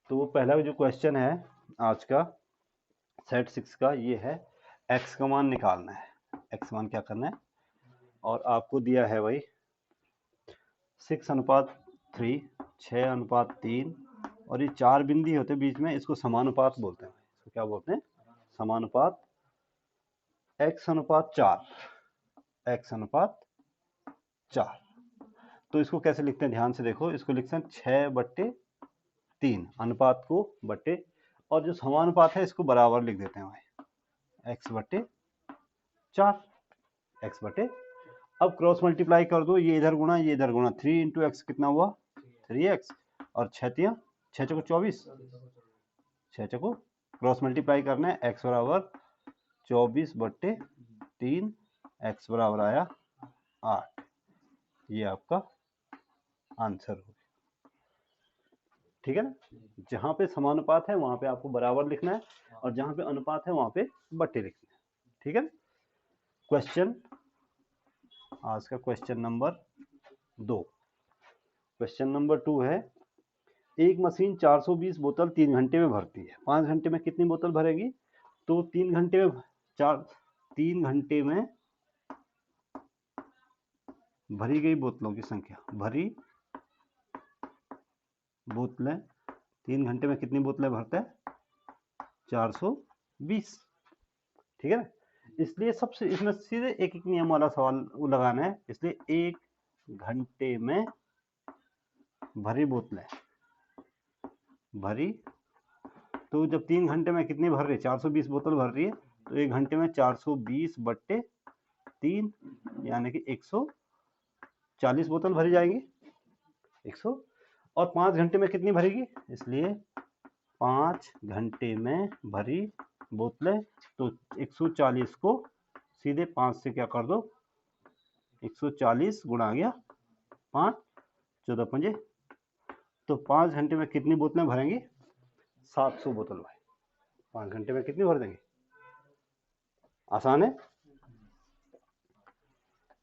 तो पहला जो क्वेश्चन है आज का सेट 6 का, ये है x का मान निकालना है। x मान क्या करना है, और आपको दिया है भाई 6:3, 6:3, और ये 4 बिंदी होते बीच में, इसको समानुपात बोलते हैं। इसको क्या बोलते हैं? समानुपात। x/4, x/4। तो इसको कैसे लिखते हैं, ध्यान से देखो। इसको लिखते हैं 6/3, अनुपात को बट्टे, और जो समानुपात है इसको बराबर लिख देते हैं भाई, x/4, x/। अब क्रॉस मल्टीप्लाई कर दो, ये इधर गुणा ये इधर गुणा, 3 × x कितना हुआ, 3x, और 6 चौको 24, 6 चौको क्रॉस मल्टीप्लाई करना है, x बराबर 24/3, x बराबर आया 8। ये आपका आंसर हो, ठीक है ना। जहां पे समानुपात है वहां पे आपको बराबर लिखना है, और जहां पे अनुपात है वहां पे बट्टे लिखना है, ठीक है ना। क्वेश्चन, आज का क्वेश्चन नंबर 2। क्वेश्चन नंबर 2 है, एक मशीन 420 बोतल 3 घंटे में भरती है। 5 घंटे में कितनी बोतल भरेगी? तो 3 घंटे में 3 घंटे में भरी गई बोतलों की संख्या, भरी बोतलें 3 घंटे में कितनी बोतलें भरते हैं? 420, ठीक है ना। इसलिए सबसे इसमें सीधे एक एक नियम वाला सवाल लगाना है। इसलिए 1 घंटे में भरी बोतलें, भरी, तो जब 3 घंटे में कितनी भर रही है, 420 बोतल भर रही है, तो 1 घंटे में 420/3, यानी कि 140 बोतल भरी जाएंगी, 100। और 5 घंटे में कितनी भरेगी, इसलिए 5 घंटे में भरी बोतलें, तो 140 को सीधे 5 से क्या कर दो, 140 गुणा गया 5, 14 पंजे, तो 5 घंटे में कितनी बोतलें भरेंगी? 700 बोतल भाई। 5 घंटे में कितनी भर देंगे? आसान है,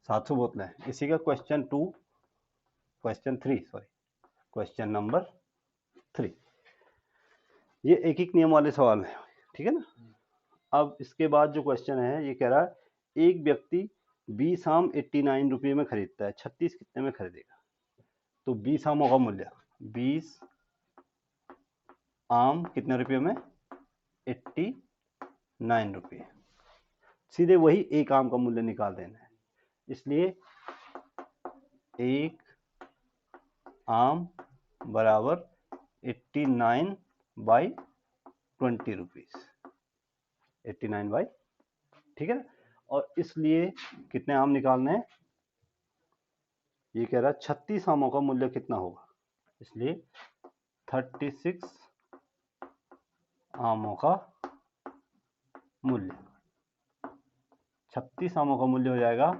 700 बोतलें। इसी का क्वेश्चन नंबर 3। ये एक एक नियम वाले सवाल हैं, ठीक है ना। अब इसके बाद जो क्वेश्चन है, ये कह रहा है एक व्यक्ति 20 आम 89 रुपये में खरीदता है, 36 कितने में खरीदेगा? तो 20 आमों का मूल्य, 20 आम कितने रुपये में? 89 रुपये। सीधे वही एक आम का मूल्य निकाल देना है। इसलिए एक आम बराबर 89/20 रुपीज, 89 ठीक है ना। और इसलिए कितने आम निकालने हैं? ये कह रहा है 36 आमों का मूल्य कितना होगा, इसलिए 36 आमों का मूल्य, 36 आमों का मूल्य हो जाएगा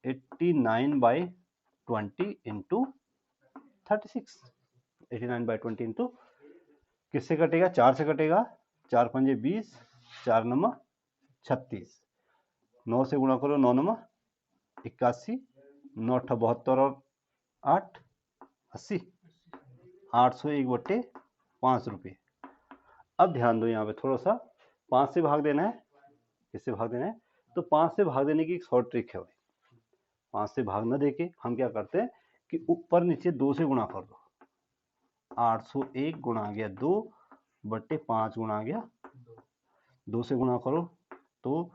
89/20 इंटू 36। 89/20 इंटू किससे कटेगा? 4 से कटेगा, 4 पंजे 20, 4 नंबर 36, 9 से गुणा करो, 9 नंबर 81, 9 अट्ठा 72 और 8 80, 801/5 रुपये। अब ध्यान दो, यहाँ पे थोड़ा सा 5 से भाग देना है। किससे भाग देना है? तो 5 से भाग देने की एक शॉर्ट ट्रिक है भाई। 5 से भाग न देके हम क्या करते हैं कि ऊपर नीचे 2 से गुणा कर दो। 801 गुणा गया 2/5 गुणा गया 2 से गुणा करो तो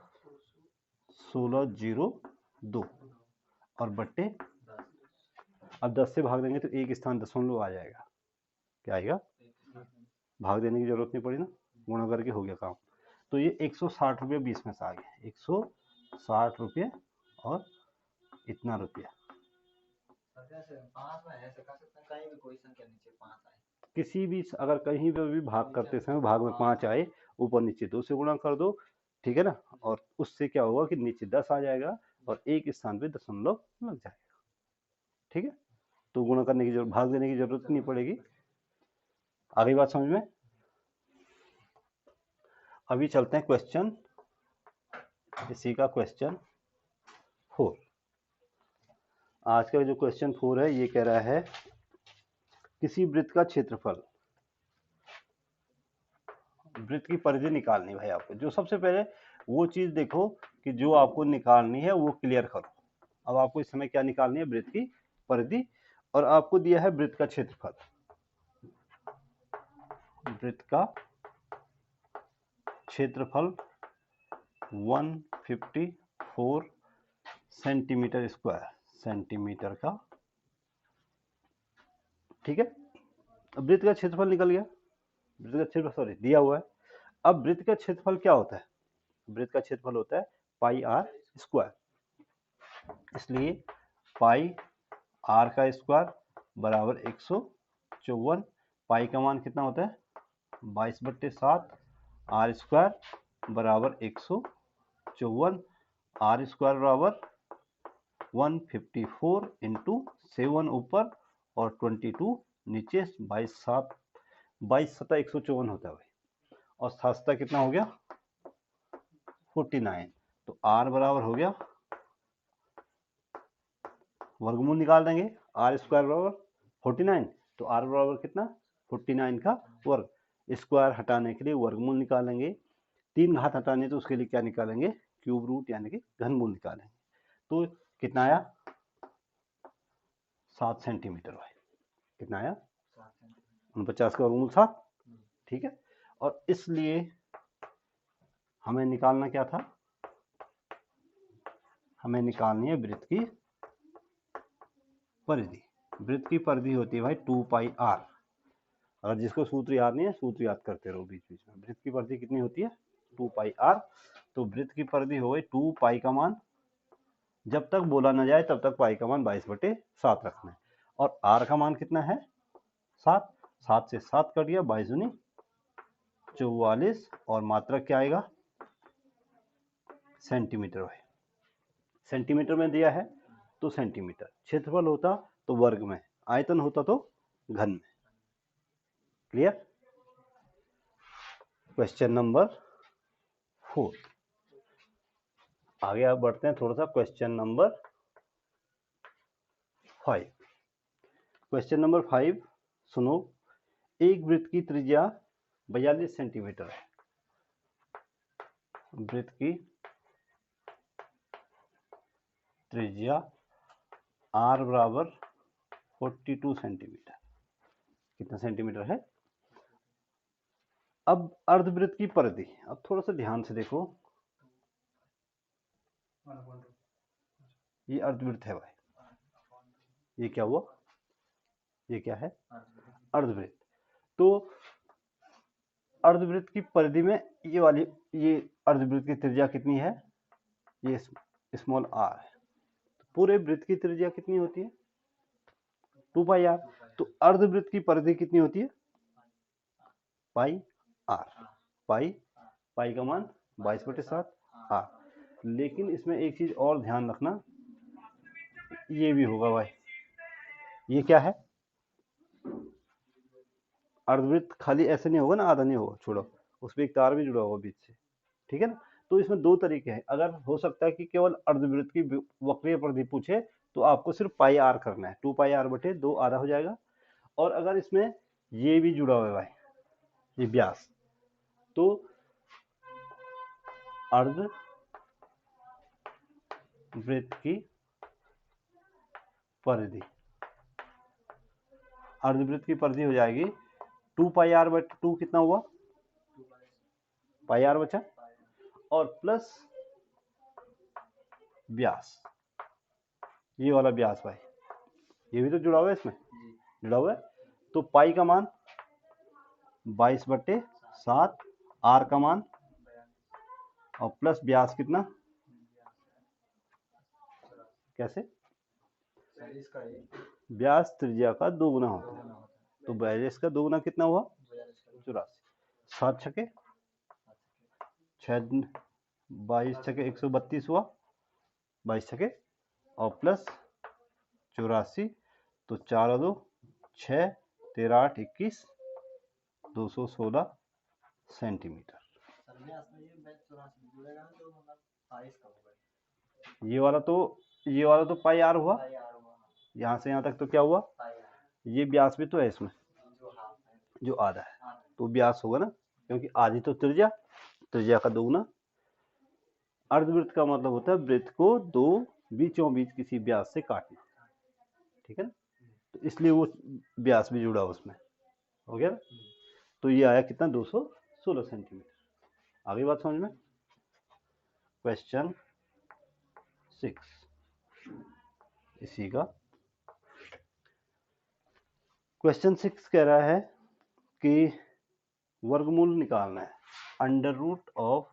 1602, और बट्टे, अब 10 से भाग देंगे तो एक स्थान दशमलव आ जाएगा। क्या आएगा? भाग देने की जरूरत नहीं पड़ी ना, गुणा करके हो गया काम। तो ये 160 रुपये 20 में से आ गया, 160 रुपये और इतना रुपया। किसी भी, अगर कहीं पर भी भाग करते समय भाग में 5 आए, ऊपर नीचे 2 से गुणा कर दो, ठीक है ना। और उससे क्या होगा कि नीचे 10 आ जाएगा और एक स्थान पे दशमलव लग जाएगा, ठीक है। तो गुणा करने की जरूरत, भाग देने की जरूरत नहीं पड़ेगी। आगे बात समझ में? अभी चलते हैं क्वेश्चन, इसी का क्वेश्चन 4। आज का जो क्वेश्चन 4 है, ये कह रहा है किसी वृत्त का क्षेत्रफल वृत्त की परिधि निकालनी भाई आपको। जो सबसे पहले वो चीज देखो कि जो आपको निकालनी है वो क्लियर करो। अब आपको इस समय क्या निकालनी है, वृत्त की परिधि, और आपको दिया है वृत्त का क्षेत्रफल। वृत्त का क्षेत्रफल 154 सेंटीमीटर स्क्वायर, सेंटीमीटर का, ठीक है। अब वृत्त का क्षेत्रफल निकल गया, वृत्त का क्षेत्रफल सॉरी दिया हुआ है। अब वृत्त का क्षेत्रफल क्या होता है, वृत्त का क्षेत्रफल होता है पाई आर स्क्वायर, इसलिए पाई आर का स्क्वायर बराबर 154। पाई का मान कितना होता है 22/7, आर स्क्वायर बराबर 154, आर स्क्वायर बराबर 154 इंटू 7 ऊपर और 22 नीचे, 22 7 154 होता है भाई, और 7 कितना हो गया 49। तो आर बराबर हो गया, वर्गमूल निकाल देंगे, आर स्क्वायर बराबर 49, तो आर बराबर कितना 49 का वर्ग, स्क्वायर हटाने के लिए वर्गमूल निकालेंगे, 3 घात हटाने तो उसके लिए क्या निकालेंगे क्यूब रूट यानी कि घनमूल निकालेंगे। तो कितना आया 7 सेंटीमीटर भाई, कितना आया 49 का वर्गमूल 7, ठीक है। और इसलिए हमें निकालना क्या था, हमें निकालनी है वृत्त की परिधि। वृत्त की परिधि होती है भाई 2 पाई आर। अगर जिसको सूत्र याद नहीं है सूत्र याद करते रहो बीच बीच में। वृत्त की परिधि कितनी होती है 2 पाई आर। तो वृत्त की परिधि हो गई 2 पाई का मान, जब तक बोला ना जाए तब तक पाई का मान 22/7 रखना है, और आर का मान कितना है 7, 7 से 7 कट गया, 22 दूनी 44, और मात्रक क्या आएगा सेंटीमीटर है, सेंटीमीटर में दिया है तो सेंटीमीटर, क्षेत्रफल होता तो वर्ग में, आयतन होता तो घन में। क्लियर। क्वेश्चन नंबर 4, आगे आप बढ़ते हैं थोड़ा सा, क्वेश्चन नंबर 5। क्वेश्चन नंबर 5 सुनो, एक वृत्त की त्रिज्या 42 सेंटीमीटर है, वृत्त की त्रिज्या आर बराबर 42 सेंटीमीटर, कितना सेंटीमीटर है। अब अर्धवृत्त की परिधि, अब थोड़ा सा ध्यान से देखो, ये अर्धवृत्त है भाई, ये क्या हुआ, ये क्या है अर्धवृत्त। तो अर्धवृत्त की परिधि में ये वाली, ये अर्धवृत्त की त्रिज्या कितनी है, ये स्मॉल आर है। तो पूरे वृत्त की त्रिज्या कितनी होती है 2 पाई आर। तो अर्धवृत्त की परिधि कितनी होती है पाई आर, पाई, पाई का मान 22/7 आर। लेकिन इसमें एक चीज और ध्यान रखना, ये भी होगा भाई, ये क्या है अर्धवृत्त, खाली ऐसे नहीं होगा ना, आधा नहीं होगा, छोड़ो, उसमें एक तार भी जुड़ा होगा बीच से, ठीक है ना। तो इसमें दो तरीके हैं, अगर हो सकता है कि केवल अर्धवृत्त की वक्रीय परिधि पूछे तो आपको सिर्फ पाई आर करना है, 2 पाई आर बटे 2 आधा हो जाएगा। और अगर इसमें ये भी जुड़ा हुआ है भाई, ये व्यास, तो अर्धवृत्त की परिधि, अर्धवृत्त की परिधि हो जाएगी 2 पाई आर बटे 2, कितना हुआ पाई आर बचा, और प्लस व्यास, ये वाला व्यास भाई, ये भी तो जुड़ा हुआ है, इसमें जुड़ा हुआ है। तो पाई का मान 22/7, आर का मान, और प्लस व्यास कितना, कैसे व्यास त्रिज्या का 2 गुना होता है, तो 42 का 2 गुना कितना हुआ 84, 7 छके 6, 22 छके 132 हुआ, 22 छके और प्लस 84, तो 4 और 2 6, 13 8 21, 216 सेंटीमीटर। ये वाला तो पाई आर हुआ, यहाँ से यहाँ तक तो क्या हुआ, ये व्यास भी तो है इसमें जो आधा है, तो व्यास होगा ना, क्योंकि आधी तो त्रिज्या, त्रिज्या का दोगुना। अर्धवृत्त का मतलब होता है वृत्त को दो बीचों बीच किसी व्यास से काटना, ठीक है ना, तो इसलिए वो व्यास भी जुड़ा उसमें, हो गया ना। तो ये आया कितना, 216 सेंटीमीटर। आगे बात समझ में। क्वेश्चन 6 इसी का क्वेश्चन 6 कह रहा है कि वर्गमूल निकालना है, अंडर रूट ऑफ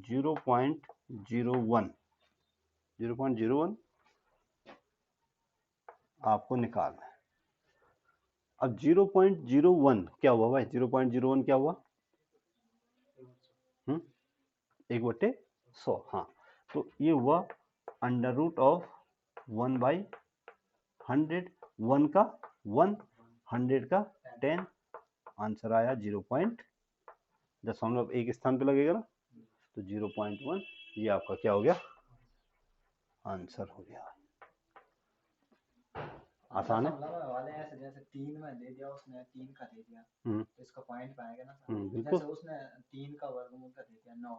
0.01 आपको निकालना है। अब 0.01 क्या हुआ भाई, 0.01 क्या हुआ, 1/100। हाँ, तो ये हुआ अंडर रूट ऑफ 1/100, 1 का 1, 100 का 10, आंसर आया 0. दशमलव एक स्थान पे लगेगा ना, तो 0.1, ये आपका क्या हो गया, आंसर हो गया। आसान है वाले ऐसे जैसे 3 में दे दिया उसने, 3 का दे दिया तो इसका पॉइंट पाएगा ना। बिल्कुल। जैसे उसने 3 का वर्गमूल का दे दिया 9,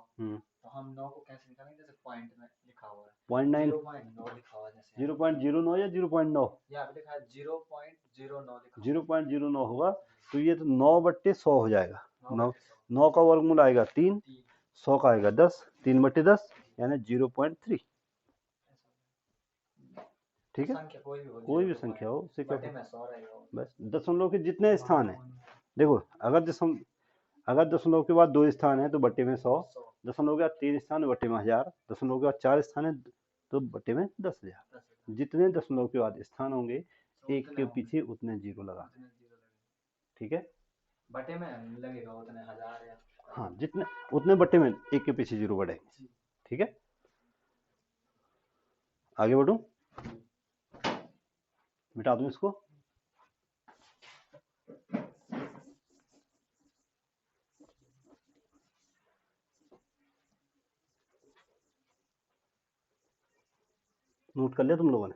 तो हम 9 को कैसे निकालेंगे, जैसे पॉइंट में लिखा हुआ है 0.9 लिखा हुआ है, जैसे 0.09 या 0.9, यहाँ पे लिखा है 0.09 लिखा 0.09 होगा, तो ये तो 9/100 हो जाएगा। 9 का वर्गमूल आएगा 3, 100 का आएगा 10, 3/10 यानी 0.3, ठीक है। कोई भी संख्या हो उसे क्या, बस दशमलव के जितने स्थान है, देखो अगर दशमलव के बाद 2 स्थान है तो बट्टे में 100, दशमलव के बाद 3 स्थान है बट्टे में 1000, दशमलव के बाद 4 स्थान है तो बट्टे में 10,000। जितने दशमलव के बाद स्थान होंगे एक के पीछे उतने जीरो लगा, ठीक है, बटे में लगेगा उतने 1000 या, हाँ जितने उतने बट्टे में एक के पीछे जीरो बढ़ेंगे, ठीक है। आगे बढ़ूं, मिटा दूं इसको, नोट कर लिया तुम लोगों ने।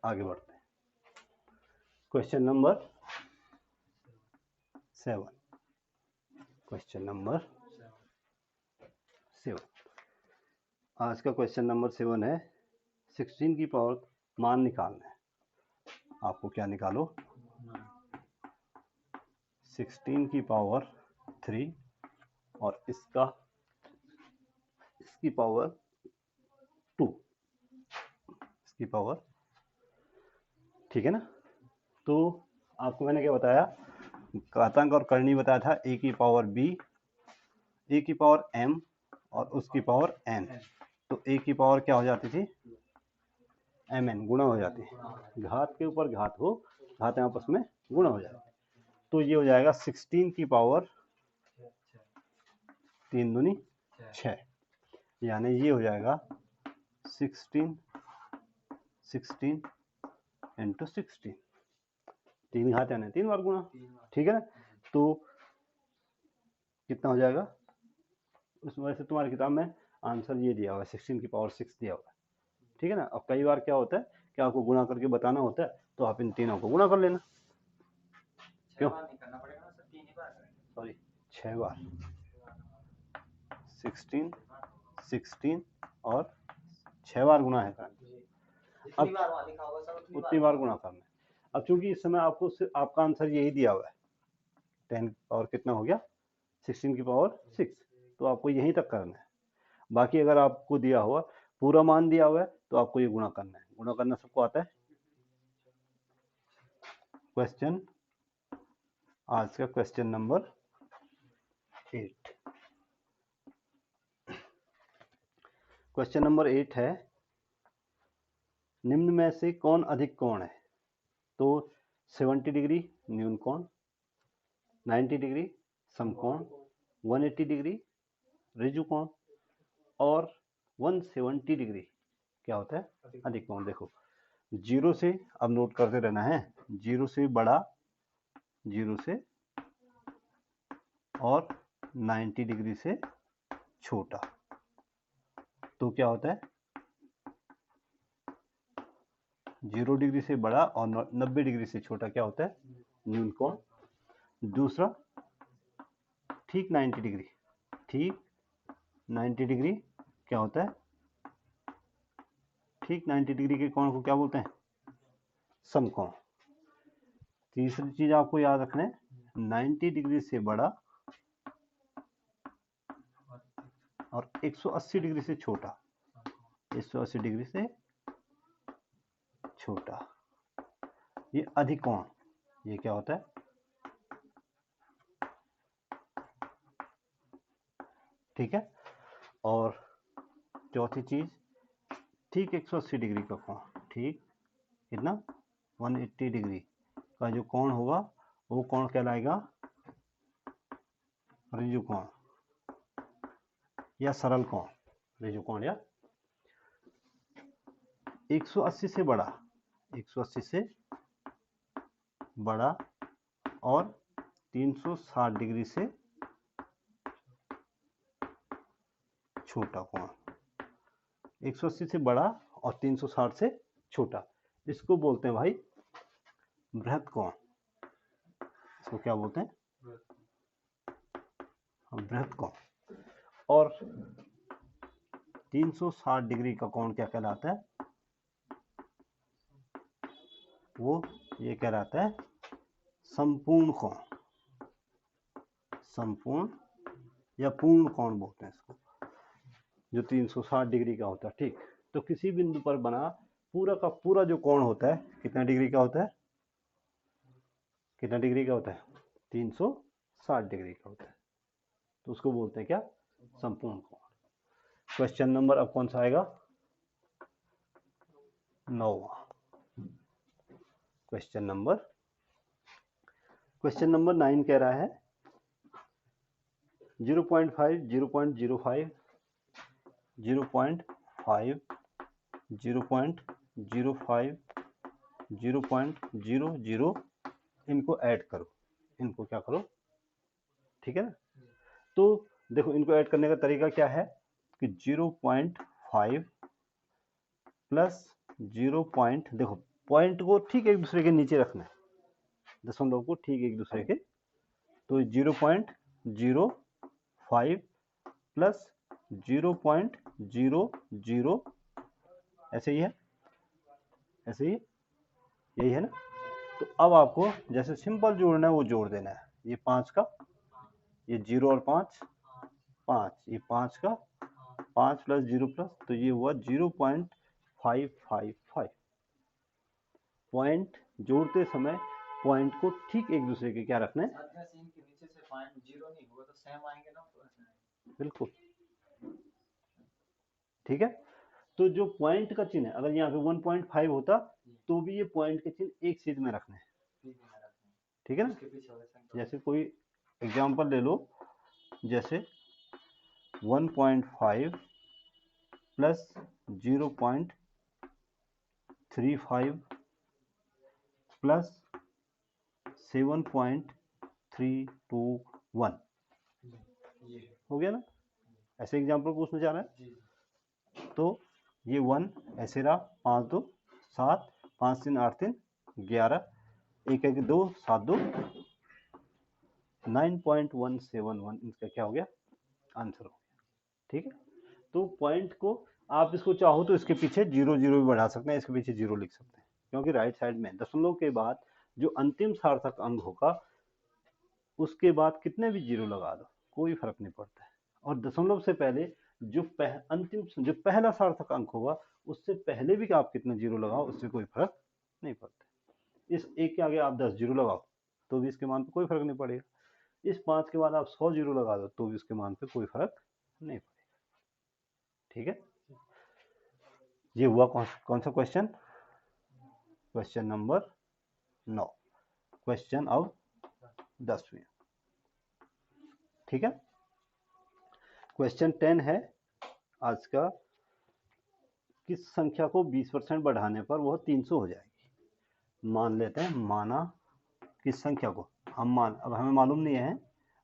आगे बढ़ते हैं, क्वेश्चन नंबर 7, क्वेश्चन नंबर 7, आज का क्वेश्चन नंबर 7 है 16 की पावर मान निकालना है आपको। क्या निकालो, 16 की पावर 3 और इसकी पावर 2, इसकी पावर, ठीक है ना। तो आपको मैंने क्या बताया, घातांक और करनी बताया था, a की पावर b, a की पावर m और उसकी पावर n, तो a की पावर क्या हो जाती थी, mn, गुणा हो जाती है, घात के ऊपर घात हो, घात आपस में गुणा हो जाए, तो ये हो जाएगा 16 की पावर 3 दूनी 6, यानी ये हो जाएगा 16 इंटू 16, 3 घात यानी 3 बार गुणा, ठीक है ना। तो कितना हो जाएगा, उस वजह से तुम्हारी किताब में आंसर ये दिया हुआ है 16 की पावर 6 दिया हुआ है, ठीक है ना। अब कई बार क्या होता है कि आपको गुणा करके बताना होता है, तो आप इन तीनों को गुणा कर लेना, क्यों, सॉरी 6 बार, 16 और 6 बार गुणा है, अब उतनी बार गुणा करना है। अब चूंकि इस समय आपको आपका आंसर यही दिया हुआ है 10 और कितना हो गया 16 की पावर 6, तो आपको यहीं तक करना है। बाकी अगर आपको दिया हुआ पूरा मान दिया हुआ है तो आपको ये गुणा करना है, गुणा करना सबको आता है। क्वेश्चन, आज का क्वेश्चन नंबर 8, क्वेश्चन नंबर 8 है, निम्न में से कौन अधिक कोण है, तो 70 डिग्री न्यून कोण, 90 डिग्री समकोण, 180 डिग्री ऋजु कोण और 170 डिग्री क्या होता है, अधिक कोण। देखो जीरो से अब नोट करते रहना है, जीरो से बड़ा, जीरो से और 90 डिग्री से छोटा, तो क्या होता है 0 डिग्री से बड़ा और 90 डिग्री से छोटा क्या होता है न्यून कोण। दूसरा ठीक 90 डिग्री, ठीक 90 डिग्री क्या होता है, ठीक 90 डिग्री के कोण को क्या बोलते हैं समकोण। तीसरी चीज आपको याद रखना है 90 डिग्री से बड़ा और 180 डिग्री से छोटा, 180 डिग्री से छोटा ये अधिकोण, ये क्या होता है ठीक है। और चौथी चीज ठीक 180 डिग्री का कोण, ठीक कितना 180 डिग्री का जो कोण होगा वो कोण कहलाएगा ऋजु कोण या सरल कोण, ऋजु कोण या 180 से बड़ा, 180 से बड़ा और 360 डिग्री से छोटा कोण, 180 से बड़ा और 360 से छोटा, इसको बोलते हैं भाई बृहत कोण। इसको क्या बोलते हैं बृहत कोण। और 360 डिग्री का कोण क्या कहलाता है, वो ये कहलाता है संपूर्ण कोण, संपूर्ण या पूर्ण कोण बोलते हैं इसको, जो 360 डिग्री का होता है ठीक। तो किसी बिंदु पर बना पूरा का पूरा जो कोण होता है कितना डिग्री का होता है, कितना डिग्री का होता है 360 डिग्री का होता है, तो उसको बोलते हैं क्या संपूर्ण कोण। क्वेश्चन नंबर अब कौन सा आएगा 9वां क्वेश्चन नंबर 9 कह रहा है 0.5 0.05 0.5 0.05 0.00 इनको ऐड करो, इनको क्या करो ठीक है ना। तो देखो इनको ऐड करने का तरीका क्या है कि 0.5 प्लस 0. देखो पॉइंट को ठीक एक दूसरे के नीचे रखना है, दशमलव को ठीक एक दूसरे के, तो 0.05 प्लस 0.00 ऐसे ही है, ऐसे ही यही है ना। तो अब आपको जैसे सिंपल जोड़ना है वो जोड़ देना है, ये 5 का, ये 0 और 5 5, ये 5 का 5 प्लस 0 प्लस, तो ये हुआ 0.555। पॉइंट जोड़ते समय पॉइंट को ठीक एक दूसरे के क्या रखना है, नीचे से पॉइंट 0 नहीं होगा तो सेम आएंगे ना, बिल्कुल ठीक है। तो जो पॉइंट का चिन्ह है अगर यहाँ पे 1.5 होता तो भी ये पॉइंट के चिन्ह एक सीध में रखने हैं, ठीक है ना। जैसे कोई एग्जांपल ले लो, जैसे 1.5 प्लस 0.35 प्लस 7.321 हो गया ना, ऐसे एग्जांपल पूछना चाह रहा है। तो ये 1 ऐसे रहा, 5 2 7 5 3 8 3 11 1 1 2 7 2 9.171 इसका क्या हो गया आंसर हो गया, ठीक है। तो पॉइंट को आप इसको चाहो तो इसके पीछे 0 0 भी बढ़ा सकते हैं, इसके पीछे 0 लिख सकते हैं, क्योंकि राइट साइड में दशमलव के बाद जो अंतिम सार्थक अंक होगा उसके बाद कितने भी 0 लगा दो कोई फर्क नहीं पड़ता है। और दशमलव से पहले जो अंतिम जो पहला सार्थक अंक होगा उससे पहले भी आप कितने 0 लगाओ उससे कोई फर्क नहीं पड़ता। इस 1 के आगे आप 10 0 लगाओ तो भी इसके मान पे कोई फर्क नहीं पड़ेगा, इस 5 के बाद आप 100 0 लगा दो तो भी इसके मान पे कोई फर्क नहीं पड़ेगा, ठीक है। ये हुआ कौन सा क्वेश्चन, क्वेश्चन नंबर 9। क्वेश्चन अब 10वें, ठीक है। क्वेश्चन 10 है आज का, किस संख्या को 20% बढ़ाने पर वह 300 हो जाएगी। मान लेते हैं, माना किस संख्या को, हम मान, अब हमें मालूम नहीं है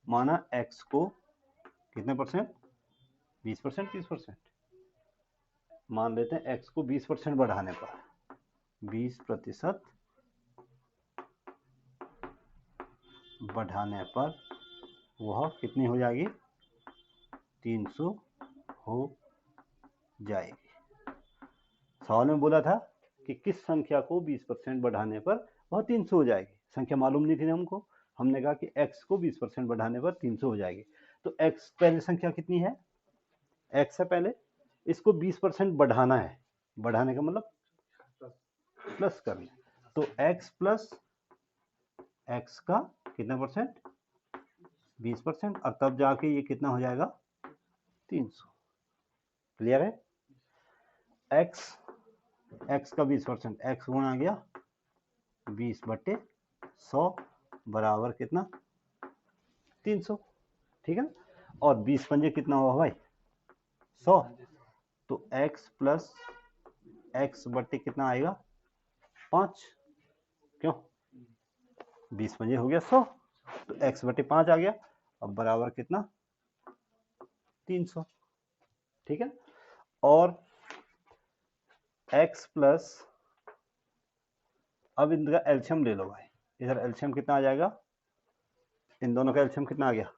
माना x को कितने परसेंट, 20%, 30%, मान लेते हैं x को 20% बढ़ाने पर, 20% बढ़ाने पर वह कितनी हो जाएगी, 300 हो जाएगी। सवाल में बोला था कि किस संख्या को 20% बढ़ाने पर वह 300 हो जाएगी। संख्या मालूम नहीं थी ना हमको, हमने कहा कि x को 20% बढ़ाने पर 300 हो जाएगी। तो x पहले संख्या कितनी है, x है पहले, इसको 20% बढ़ाना है, बढ़ाने का मतलब प्लस करना, तो x प्लस x का कितना परसेंट, 20%, और तब जाके ये कितना हो जाएगा, 300। क्लियर है। x का 20%, x गुणा गया 20/100 बराबर कितना, 300। ठीक है ना, और 20 पंजे कितना हुआ भाई, 100, तो x प्लस x बट्टे कितना आएगा, 5, क्यों, 20 पंजे हो गया 100, तो x बटे 5 आ गया, अब बराबर कितना, 300। ठीक है, और x प्लस, अब इनका एल्शियम ले लो भाई, इधर एल्शियम कितना आ जाएगा, इन दोनों का एल्शियम कितना आ गया,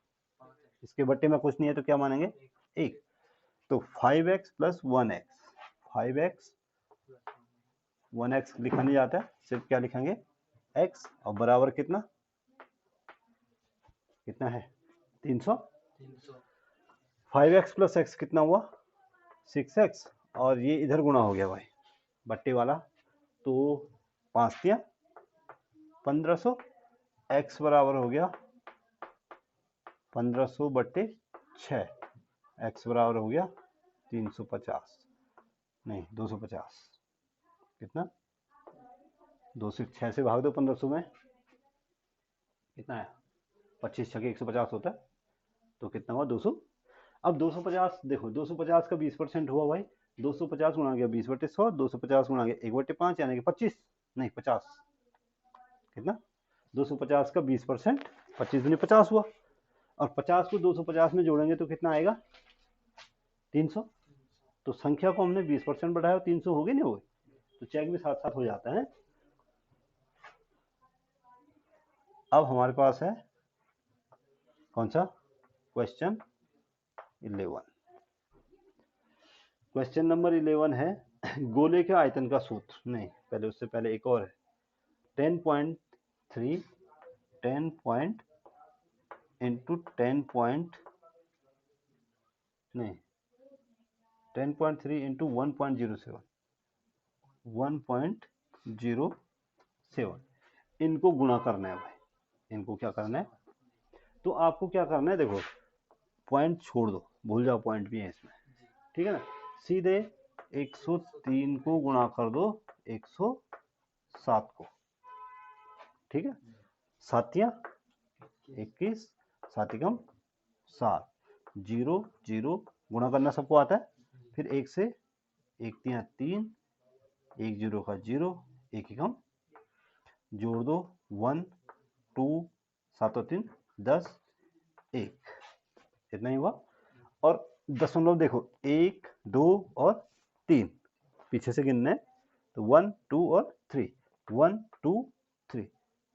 इसके बट्टे में कुछ नहीं है तो क्या मानेंगे, 1, तो 5x plus 1x, 5x 1x लिखा नहीं जाता है, सिर्फ क्या लिखेंगे, x, और बराबर कितना, कितना है, 300। 5x प्लस x कितना हुआ, 6x, और ये इधर गुणा हो गया भाई बट्टे वाला, तो 5 दिया 1500, x बराबर हो गया 1500 बट्टे 6, x बराबर हो गया 350, नहीं 250, कितना, 2 से 6 से भाग दो 1500 में, कितना है, 25 छके 150 होता है, तो कितना हुआ, 200। अब 250 देखो, 250 का 20% हुआ भाई, 250 गुणा गया 20/100, 250 गुणा गया 1/5, यानी कि 25, नहीं 50, कितना, 250 का 20%, 25 दूनी 50 हुआ, और 50 को 250 में जोड़ेंगे तो कितना आएगा, 300। तो संख्या को हमने 20% बढ़ाया, 300 हो गई नहीं, हो गई, तो चेक भी साथ साथ हो जाता है। अब हमारे पास है कौन सा, क्वेश्चन 11। क्वेश्चन नंबर 11 है गोले के आयतन का सूत्र, नहीं पहले उससे पहले एक और है, 10.3 10 पॉइंट इंटू 10 पॉइंट, नहीं 10.3 इंटू 1.07, 1.07, इनको गुणा करना है भाई, इनको क्या करना है, तो आपको क्या करना है, देखो पॉइंट छोड़ दो, भूल जाओ पॉइंट भी है इसमें, ठीक है ना, सीधे 103 को गुणा कर दो 107 को, ठीक है, सातिया 21, सातिकम 7, 0 0 गुणा करना सबको आता है, फिर 1 से 1 3 3, 1 0 का 0, 1 एकम जोड़ दो 1 2 7 3 10 1, इतना ही हुआ, और दशमलव देखो 1 2 और 3 पीछे से गिनना है, तो 1 2 और 3, 1 2 3,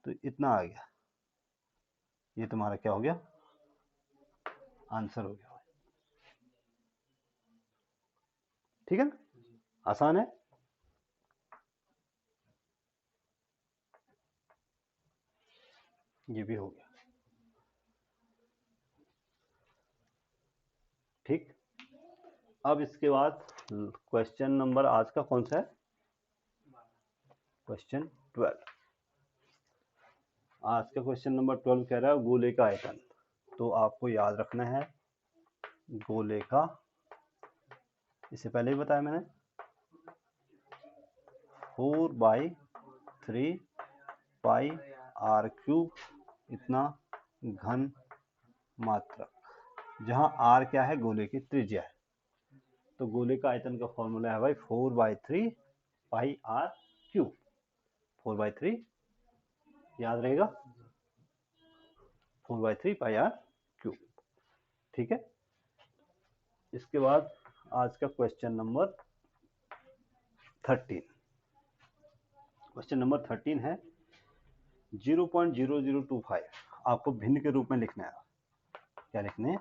तो इतना आ गया, ये तुम्हारा क्या हो गया, आंसर हो गया। ठीक है ना, आसान है। ये भी हो गया, ठीक। अब इसके बाद क्वेश्चन नंबर आज का कौन सा है, क्वेश्चन 12। आज का क्वेश्चन नंबर 12 कह रहा है गोले का आयतन, तो आपको याद रखना है गोले का, इससे पहले ही बताया मैंने, 4/3 पाई r क्यूब, इतना घन मात्रक, जहां r क्या है, गोले की त्रिज्या है, तो गोले का आयतन का फॉर्मूला है भाई 4/3 पाई r क्यूब, 4/3 याद रहेगा, 4/3 पाई r क्यूब। ठीक है, इसके बाद आज का क्वेश्चन नंबर 13। क्वेश्चन नंबर 13 है 0.0025 आपको भिन्न के रूप में लिखना है। क्या लिखने हैं?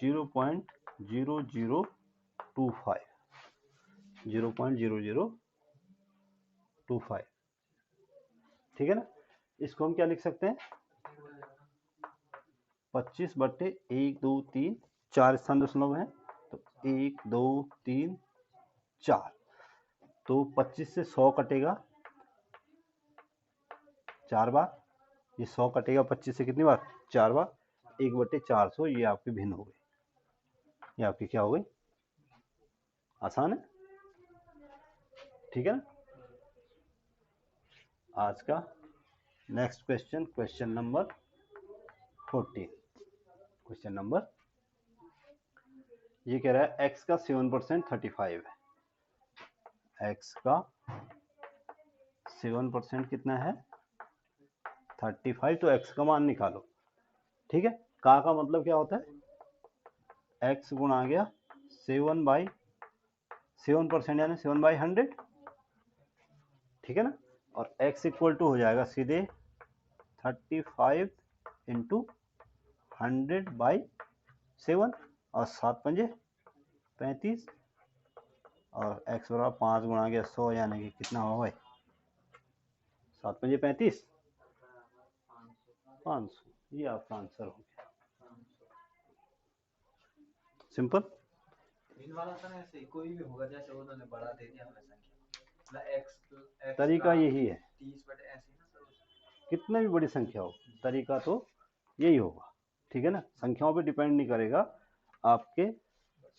0.0025 0.0025। ठीक है ना, इसको हम क्या लिख सकते हैं? 25/1 2 3 4 स्थान दशमलव है, तो 1 2 3 4, तो 25 से 100 कटेगा 4 बार, ये 100 कटेगा 25 से कितनी बार? 4 बार, 1/400 ये आपकी भिन्न हो गई। ये आपकी क्या हो गई? आसान है, ठीक है ना। आज का next question, question number 14। Question number ये कह रहा है x का 7% 35 है। x का 7% कितना है? 35। तो x का मान निकालो। ठीक है, का मतलब क्या होता है? x गुणा आ गया 7/7% यानी 7/100। ठीक है ना, और x इक्वल टू हो जाएगा सीधे 35 इंटू 100/7 और 7 पंजे 35 और x बराबर 5 गुणा गया 100 यानी कि कितना होगा भाई? 7 पंजे 35 500। ये आपका आंसर हो गया। सिंपल। इन वाला था ना, ऐसे ही कोई भी होगा, जैसे उन्होंने बड़ा दे दिया हमें संख्या, मतलब x तरीका यही है, 30 बटे ऐसे ना सर, कितना भी बड़ी संख्या हो तरीका तो यही होगा। ठीक है ना, संख्याओं पे डिपेंड नहीं करेगा, आपके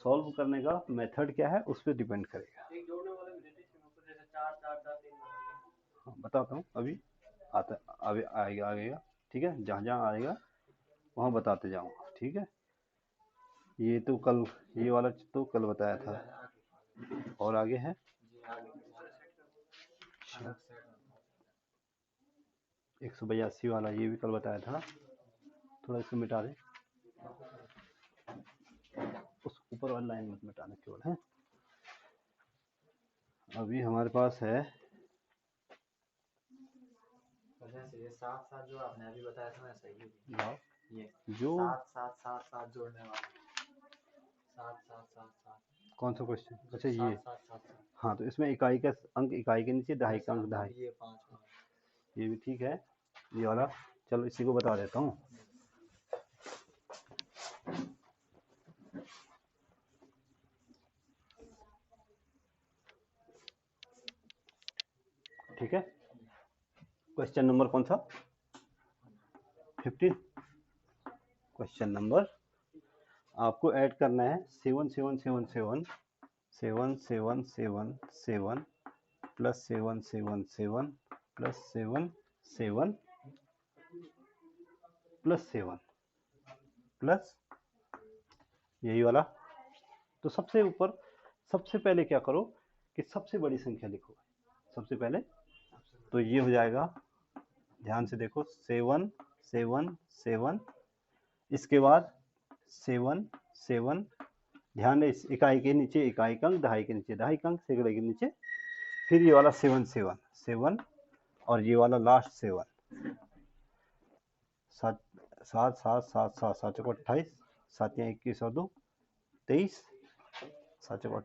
सॉल्व करने का मेथड क्या है उस पर डिपेंड करेगा। एक जोड़ने वाला भी देते थे ऊपर, जैसे 4 4 4 3 हाँ, बताता हूँ, अभी आता अभी आएगा। ठीक है, जहाँ जहाँ आएगा वहाँ बताते जाऊँगा। ठीक है, ये तो कल, ये वाला तो कल बताया था, और आगे है 182 वाला, ये भी कल बताया था। थोड़ा इसको मिटा दे, उस ऊपर वाली लाइन मत मिटाना केवल है। अभी हमारे पास है जैसे ये 7 7 जो आपने अभी बताया था ना, सही है ये जो 7 7 7 7 जोड़ने वाला 7 7 7 7 कौन सा क्वेश्चन? अच्छा ये 7 7 7 हाँ, तो इसमें इकाई का अंक इकाई के नीचे, दहाई का अंक दहाई, ये 5 ये भी ठीक है। ये वाला चलो इसी को बता देता हूँ। ठीक है, क्वेश्चन नंबर कौन सा? 15। क्वेश्चन नंबर आपको ऐड करना है 7 7 7 7 7 7 7 7 प्लस 7 7 7 प्लस 7 7 प्लस 7 प्लस यही वाला। तो सबसे ऊपर सबसे पहले क्या करो कि सबसे बड़ी संख्या लिखो सबसे पहले, तो ये हो जाएगा। ध्यान से देखो 7 7 7, इसके बाद 7 7, ध्यान दे इस इकाई के नीचे इकाई का अंक, दहाई के नीचे दहाई का अंक, सैकड़े के नीचे, फिर ये वाला 7 7 7 और ये वाला लास्ट 7, 7 7 7 7 7 7 चौको 28, 7 या 21 और 2 23, 7 चौको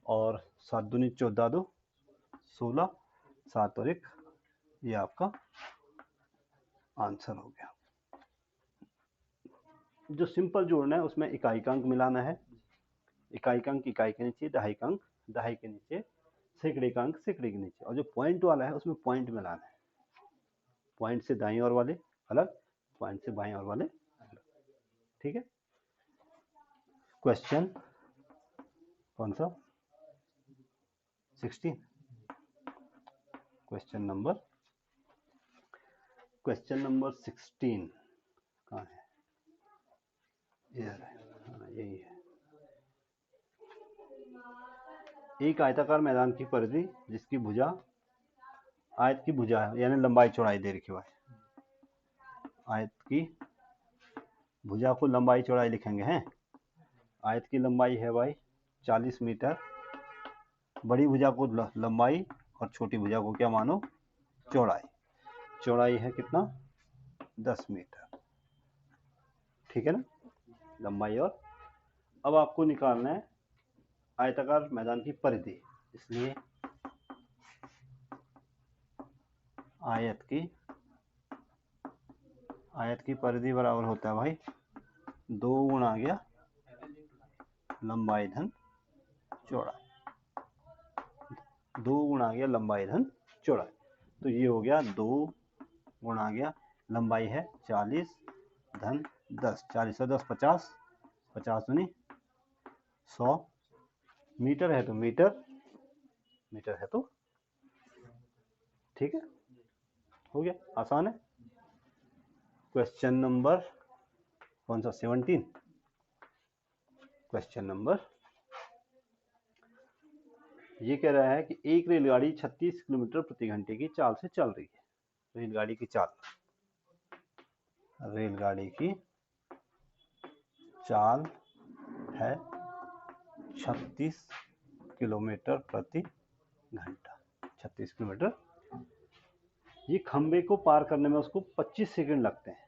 और 7 दूनी 14 2 16, 7 और 1, ये आपका आंसर हो गया। जो सिंपल जोड़ना है उसमें इकाई का अंक मिलाना है, इकाई का अंक इकाई के नीचे, दहाई का अंक दहाई के नीचे, सैकड़े का अंक सैकड़े के नीचे, और जो पॉइंट वाला है उसमें पॉइंट मिलाना है। पॉइंट से दाईं ओर वाले अलग, पॉइंट से बाईं ओर वाले अलग। ठीक है, क्वेश्चन कौन सा? 16। क्वेश्चन नंबर 16 कहाँ है? यही है। एक आयताकार मैदान की परिधि जिसकी भुजा आयत की भुजा है, यानी लंबाई चौड़ाई दे रखी है। आयत की भुजा को लंबाई चौड़ाई लिखेंगे हैं। आयत की लंबाई है भाई 40 मीटर, बड़ी भुजा को लंबाई और छोटी भुजा को क्या मानो, चौड़ाई। चौड़ाई है कितना, 10 मीटर, ठीक है ना, लंबाई। और अब आपको निकालना है आयताकार मैदान की परिधि, इसलिए आयत की परिधि बराबर होता है भाई 2 गुणा गया लंबाई धन चौड़ाई, 2 गुणा गया लंबाई धन चौड़ाई। तो ये हो गया 2 गुणा गया लंबाई है 40 धन 10, 40 और 10 50, 50 दूनी 100, मीटर है तो मीटर है तो ठीक है, हो गया, आसान है। क्वेश्चन नंबर कौन सा, 17। क्वेश्चन नंबर ये कह रहा है कि एक रेलगाड़ी 36 किलोमीटर प्रति घंटे की चाल से चल रही है। रेलगाड़ी की चाल है 36 किलोमीटर प्रति घंटा, 36 किलोमीटर। ये खंबे को पार करने में उसको 25 सेकंड लगते हैं।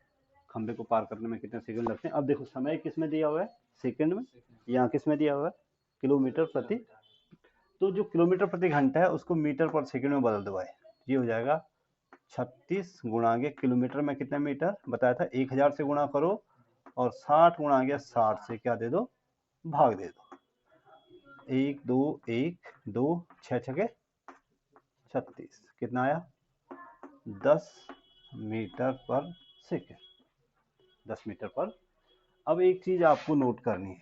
खंबे को पार करने में कितने सेकंड लगते हैं। अब देखो समय किस में दिया हुआ है, सेकंड में, यहाँ किस में दिया हुआ है, किलोमीटर प्रति। तो जो किलोमीटर प्रति घंटा है उसको मीटर पर सेकंड में बदल दो भाई, ये हो जाएगा 36 गुणा के किलोमीटर में कितने मीटर बताया था, 1000 से गुणा करो और 60 गुणा के 60 से क्या दे दो, भाग दे दो। 1 2 1 2 6 छके 36, कितना आया 10 मीटर पर सेकेंड, 10 मीटर पर। अब एक चीज आपको नोट करनी है,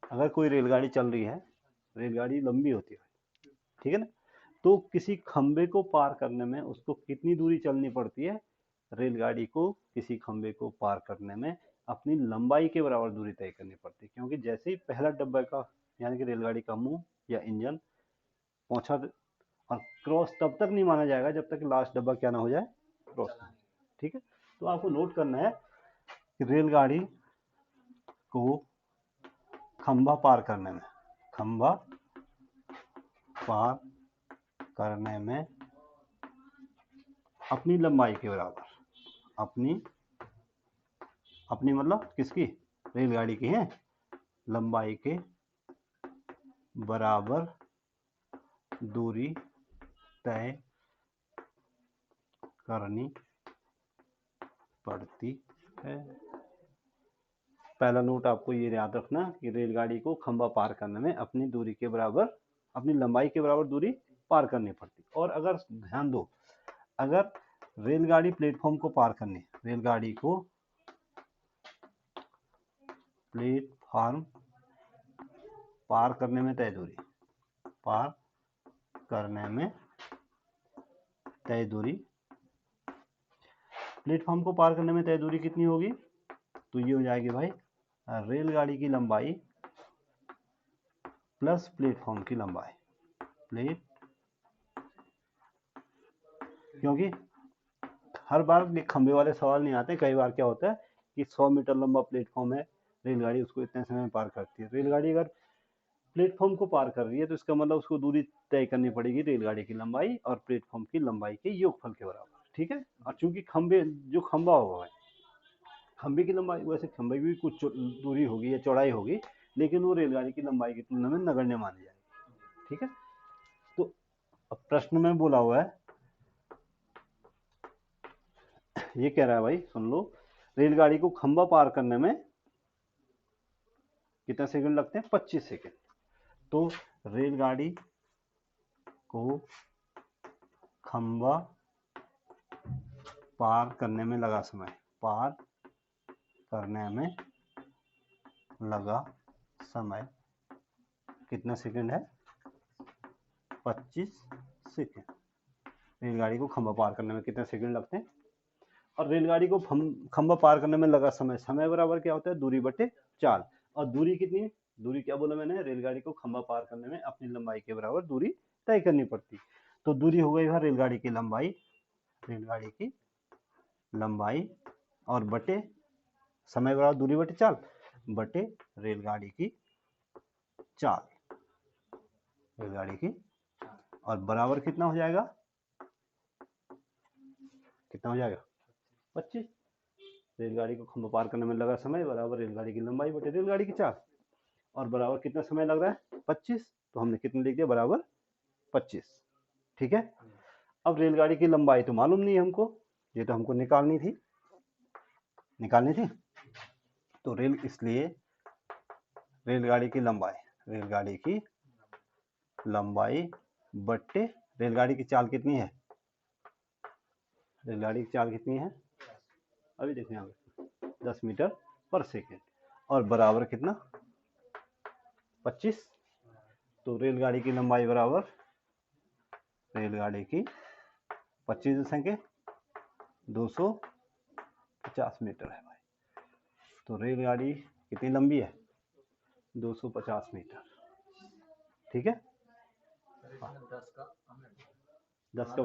अगर कोई रेलगाड़ी चल रही है, रेलगाड़ी लंबी होती है, ठीक है ना, तो किसी खंबे को पार करने में उसको कितनी दूरी चलनी पड़ती है। रेलगाड़ी को किसी खंबे को पार करने में अपनी लंबाई के बराबर दूरी तय करनी पड़ती है, क्योंकि जैसे ही पहला डब्बा का यानी कि रेलगाड़ी का मुंह या इंजन पहुंचा, और क्रॉस तब तक नहीं माना जाएगा जब तक लास्ट डब्बा क्या ना हो जाए, क्रॉस। ठीक है, तो आपको नोट करना है कि रेलगाड़ी को खंबा पार करने में अपनी लंबाई के बराबर, अपनी मतलब किसकी, रेलगाड़ी की है, लंबाई के बराबर दूरी तय करनी पड़ती है। पहला नोट आपको ये याद रखना कि रेलगाड़ी को खंबा पार करने में अपनी दूरी के बराबर, अपनी लंबाई के बराबर दूरी पार करनी पड़ती। और अगर ध्यान दो, अगर रेलगाड़ी प्लेटफॉर्म को पार करनी, रेलगाड़ी को प्लेटफॉर्म पार करने में तय दूरी, प्लेटफॉर्म को पार करने में तय दूरी कितनी होगी, तो ये हो जाएगी भाई रेलगाड़ी की लंबाई प्लस प्लेटफॉर्म की लंबाई। क्योंकि हर बार खंबे वाले सवाल नहीं आते, कई बार क्या होता है कि 100 मीटर लंबा प्लेटफॉर्म है, रेलगाड़ी उसको इतने समय में पार करती है। रेलगाड़ी अगर प्लेटफॉर्म को पार कर रही है तो इसका मतलब उसको दूरी तय करनी पड़ेगी रेलगाड़ी की लंबाई और प्लेटफॉर्म की लंबाई के योगफल के बराबर, ठीक है। और चूंकि खंबा होगा, खंबे की लंबाई, वैसे खंबे की भी कुछ दूरी होगी या चौड़ाई होगी, लेकिन वो रेलगाड़ी की लंबाई की तुलना में नगण्य मानी जाएगी, ठीक है। तो अब प्रश्न में बोला हुआ है, ये कह रहा है भाई सुन लो, रेलगाड़ी को खंबा पार करने में कितने सेकंड लगते हैं, 25 सेकंड। तो रेलगाड़ी को खंबा पार करने में लगा समय कितना सेकंड है, 25 सेकंड। रेलगाड़ी को खंबा पार करने में कितने सेकंड लगते हैं। और रेलगाड़ी को खंबा पार करने में लगा समय बराबर क्या होता है, दूरी बटे चाल। और दूरी कितनी है, दूरी क्या बोला मैंने, रेलगाड़ी को खंबा पार करने में अपनी लंबाई के बराबर दूरी तय करनी पड़ती। तो दूरी हो गई है रेलगाड़ी की लंबाई, रेलगाड़ी की लंबाई और बटे समय बराबर दूरी बटे चाल बटे रेलगाड़ी की चाल, रेलगाड़ी की, और बराबर कितना हो जाएगा, कितना हो जाएगा 25। रेलगाड़ी को खंभा पार करने में लगा समय बराबर रेलगाड़ी की लंबाई बटे रेलगाड़ी की चाल, और बराबर कितना समय लग रहा है 25, तो हमने कितने लिख दिया बराबर 25। ठीक है, अब रेलगाड़ी की लंबाई तो मालूम नहीं है हमको, ये तो हमको निकालनी थी, तो इसलिए रेलगाड़ी की लंबाई बट्टे रेलगाड़ी की चाल कितनी है, रेलगाड़ी की चाल कितनी है अभी देखो यहाँ पे 10 मीटर पर सेकेंड, और बराबर कितना 25। तो रेलगाड़ी की लंबाई बराबर रेलगाड़ी की 25 संख्या 250 मीटर है भाई। तो रेलगाड़ी कितनी लंबी है 250 मीटर। ठीक है, 10 का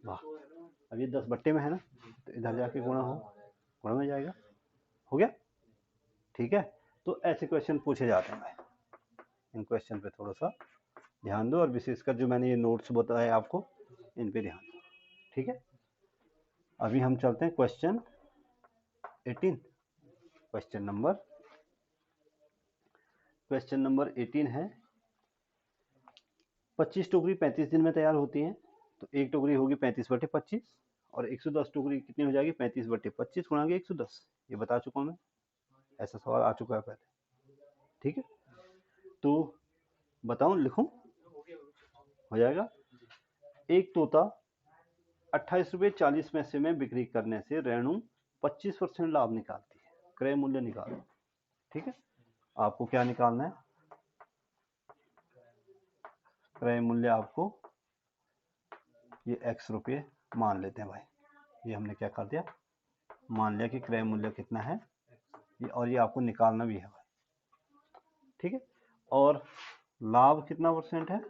वाह, अब ये 10 बट्टे में है ना, तो इधर जाके गुणा में जाएगा, हो गया। ठीक है, तो ऐसे क्वेश्चन पूछे जाते हैं भाई, इन क्वेश्चन पे थोड़ा सा ध्यान दो, और विशेषकर जो मैंने ये नोट्स बताए आपको इन पे ध्यान दो। ठीक है, अभी हम चलते हैं क्वेश्चन 18। क्वेश्चन नंबर 18 है, 25 टोकरी 35 दिन में तैयार होती हैं, तो एक टोकरी होगी 35/25, और 110 टोकरी कितनी हो जाएगी 35/25 गुणा के 110। ये बता चुका हूँ मैं, ऐसा सवाल आ चुका है पहले। ठीक है, तो बताऊं लिखूं, हो जाएगा। एक तोता 28 रुपये 40 पैसे में बिक्री करने से रेणु 25% लाभ निकालती है, क्रय मूल्य निकालो। ठीक है, आपको क्या निकालना है, क्रय मूल्य आपको ये x रुपये मान लेते हैं भाई, ये हमने क्या कर दिया मान लिया कि क्रय मूल्य कितना है ये, और ये आपको निकालना भी है भाई। ठीक है, और लाभ कितना परसेंट है,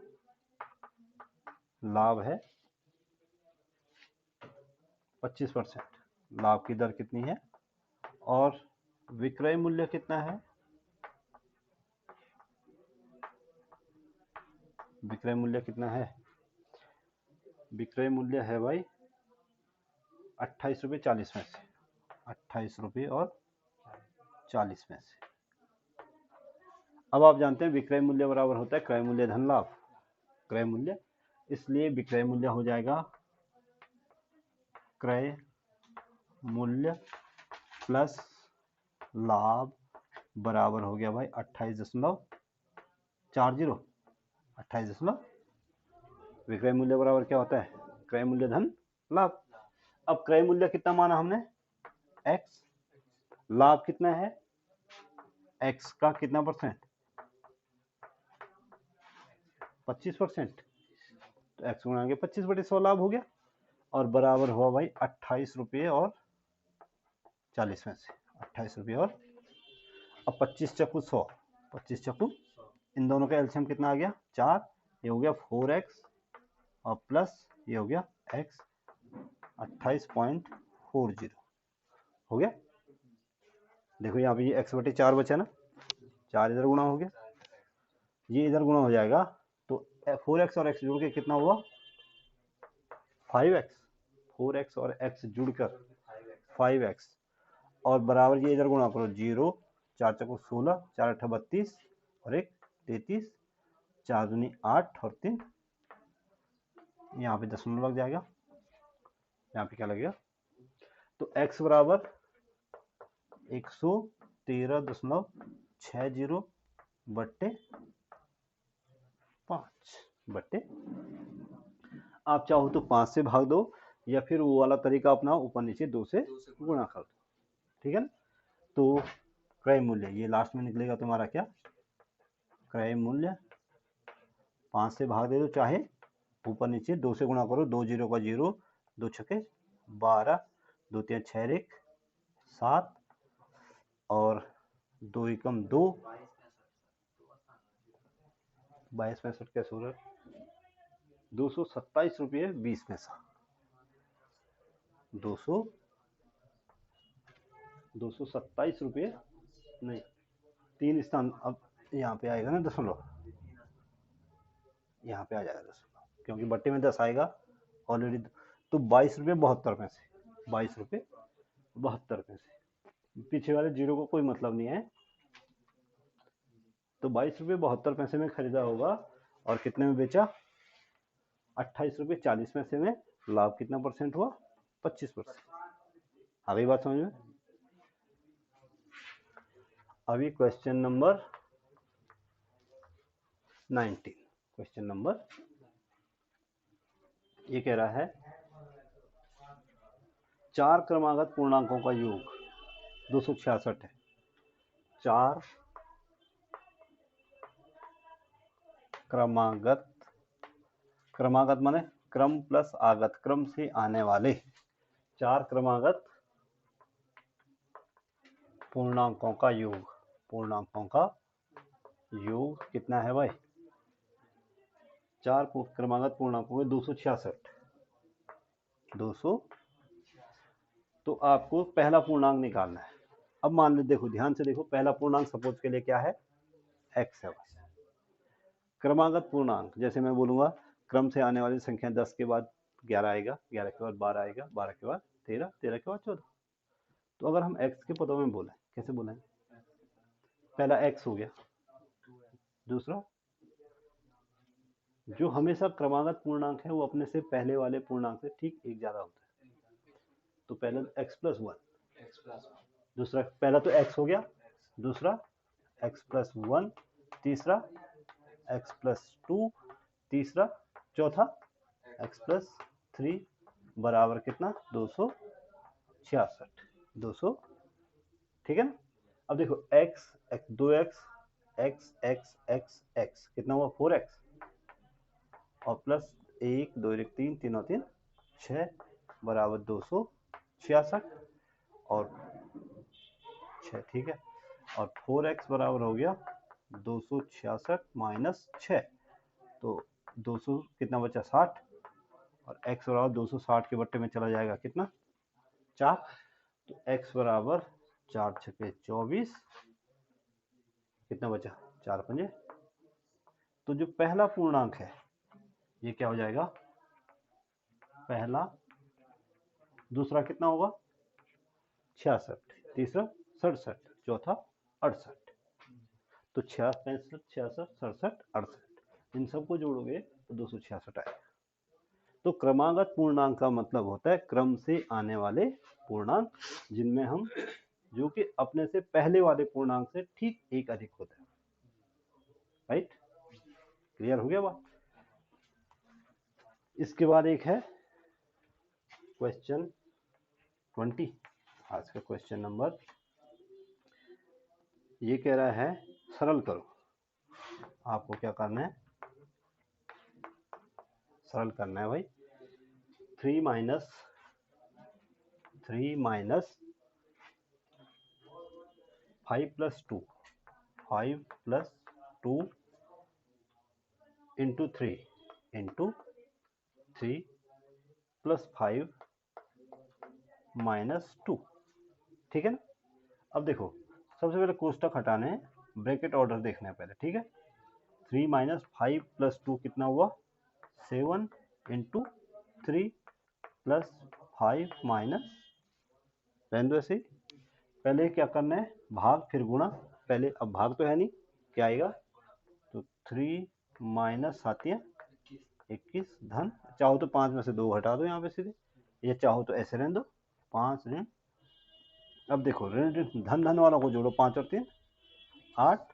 लाभ है 25%, लाभ की दर कितनी है, और विक्रय मूल्य कितना है, विक्रय मूल्य कितना है, विक्रय मूल्य है भाई 28 रुपये 40 पैसे, 28 रुपये और 40 पैसे। अब आप जानते हैं विक्रय मूल्य बराबर होता है क्रय मूल्य धन लाभ, क्रय मूल्य, इसलिए विक्रय मूल्य हो जाएगा क्रय मूल्य प्लस लाभ बराबर हो गया भाई 28.40, 28 विक्रय मूल्य बराबर क्या होता है क्रय मूल्य धन लाभ। अब क्रय मूल्य कितना माना हमने x, लाभ कितना है x का कितना परसेंट 25%, तो x गुणा के 25/100 लाभ हो गया, और बराबर हुआ भाई 28 रुपये और 40 पैसे, 28 रुपये और, अब 25 चक्कू 100, 25 चक्कू इन दोनों का एलसीएम कितना आ गया 4, ये हो गया 4x और प्लस ये हो गया x 28.40 हो गया। देखो यहाँ पे ये x/4 बचा ना, 4 इधर गुणा हो गया, ये इधर गुणा हो जाएगा, तो 4x और x जुड़ के कितना हुआ 5x, 4x और x जुड़कर 5x, और बराबर ये इधर गुणा करो 0, 4 चक्को 16, 4 8 32 और 1 33, 4 दूनी 8 और 3, यहाँ पे दशमलव लग जाएगा, यहाँ पे क्या लगेगा, तो x बराबर 113.60 बट्टे 5 बट्टे, आप चाहो तो 5 से भाग दो, या फिर वो वाला तरीका अपनाओ ऊपर नीचे 2 से गुणा कर दो। ठीक है ना, तो क्रय मूल्य ये लास्ट में निकलेगा तुम्हारा क्या, क्रय मूल्य 5 से भाग दे दो, चाहे ऊपर नीचे 2 से गुणा करो, 2 0 का 0, 2 छक्के 12, 2 3 6 1 7 और 2 एकम 2, 22 65 कैसे हो रहा है 227 रुपये 20 पैसा, 227 227 रुपये नहीं, 3 स्थान अब यहाँ पे आएगा ना दशमलव, यहाँ पे आ जाएगा दशमलव, क्योंकि बट्टे में 10 आएगा ऑलरेडी। तो 22 रुपये 72 पैसे, 22 रुपये 72 पैसे। पीछे वाले जीरो को कोई मतलब नहीं है। तो 22 रुपये 72 पैसे में खरीदा होगा और कितने में बेचा? 28 रुपये 40 पैसे में। लाभ कितना परसेंट हुआ? 25%। आ गई बात समझ में? अभी क्वेश्चन नंबर 19, क्वेश्चन नंबर ये कह रहा है 4 क्रमागत पूर्णांकों का योग 266 है। 4 क्रमागत, क्रमागत माने क्रम प्लस आगत, क्रम से आने वाले 4 क्रमागत पूर्णांकों का योग, पूर्णांकों का योग कितना है भाई? 4 क्रमागत पूर्णांकों में 266, 200। तो आपको पहला पूर्णांक निकालना है। अब मान लो, देखो ध्यान से देखो, पहला पूर्णांक सपोज के लिए क्या है? x है। क्रमागत पूर्णांक जैसे मैं बोलूंगा, क्रम से आने वाली संख्या 10 के बाद 11 आएगा, 11 के बाद 12 आएगा, 12 के बाद 13, 13 के बाद 14। तो अगर हम x के पदों में बोलें, कैसे बोलें? पहला x हो गया, दूसरा जो हमेशा क्रमागत पूर्णांक है वो अपने से पहले वाले पूर्णांक से ठीक एक ज्यादा होता है, तो पहला x+1, दूसरा, पहला तो x हो गया, दूसरा x+1, तीसरा x+2, तीसरा, चौथा x+3 बराबर कितना? 266, 200। ठीक है ना? अब देखो x, 2x, x कितना हुआ? 4x और प्लस 1 2 1 3 3 और 3 6 बराबर 266 और 6। ठीक है, और 4x बराबर हो गया 266 माइनस 6, तो 200 कितना बचा? 60, और x बराबर 260 के बट्टे में चला जाएगा कितना? 4। तो x बराबर 4 छके 24, कितना बचा? 4 पंजे। तो जो पहला पूर्णांक है ये क्या हो जाएगा? पहला, दूसरा कितना होगा? 66, तीसरा 67, चौथा 68। तो 66, 65, 67, 68, इन सबको जोड़ोगे तो 266 आएगा। तो क्रमागत पूर्णांक का मतलब होता है क्रम से आने वाले पूर्णांक, जिनमें हम, जो कि अपने से पहले वाले पूर्णांक से ठीक एक अधिक होता है। राइट? क्लियर हो गया बात? इसके बाद एक है क्वेश्चन 20, आज का क्वेश्चन नंबर ये कह रहा है सरल करो। आपको क्या करना है? सरल करना है भाई। 3 minus 5 plus 2, 5 plus 2 into 3 plus 5 minus 2। ठीक है ना? अब देखो, सबसे पहले कोष्टक हटाने हैं, ब्रैकेट ऑर्डर देखना है पहले। ठीक है, 3 माइनस 5 प्लस 2 कितना हुआ? 7 इंटू 3 प्लस 5 माइनस, रहने दो ऐसे ही। पहले क्या करना है? भाग फिर गुणा। पहले, अब भाग तो है नहीं, क्या आएगा? तो 3 माइनस 7 21 धन, चाहो तो 5 में से 2 हटा दो यहाँ पे सीधे, ये चाहो तो ऐसे रहने दो, 5 ऋण। अब देखो, ऋण धन धन वालों को जोड़ो, 5 और 3 8,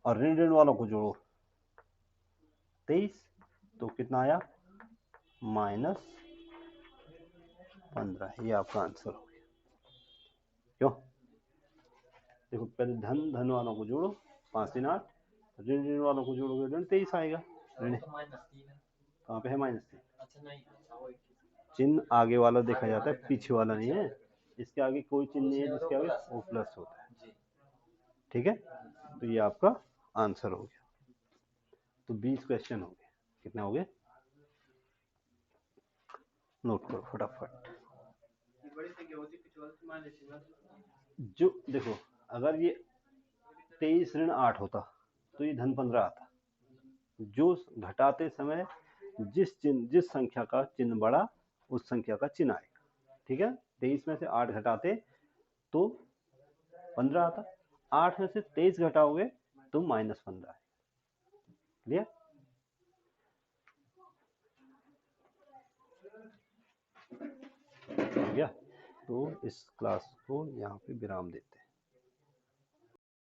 और ऋण ऋण वालों को जोड़ो 23, तो कितना आया? -15। ये आपका आंसर हो गया। क्यों? देखो, पहले धन धन वालों को जोड़ो, 5 3 8, ऋण ऋण वालों को जोड़ोगे ऋण 23 आएगा। ऋण कहाँ पे है? -3। चिन्ह आगे वाला देखा जाता है, पीछे वाला नहीं है। इसके आगे कोई चिन्ह नहीं है जिसके आगे वो प्लस होता है। ठीक है, तो ये आपका आंसर हो गया। तो 20 क्वेश्चन हो गए। कितने हो गए? नोट करो फटाफट। जो देखो, अगर ये 23 ऋण 8 होता तो ये धन 15 आता। जो घटाते समय जिस संख्या का चिन्ह बढ़ा उस संख्या का चिन्ह आएगा। ठीक है, 23 में से 8 घटाते तो 15 आता, 8 में से 23 घटाओगे तो -15 आएगा। क्लियर? हो गया? तो इस क्लास को यहाँ पे विराम देते हैं।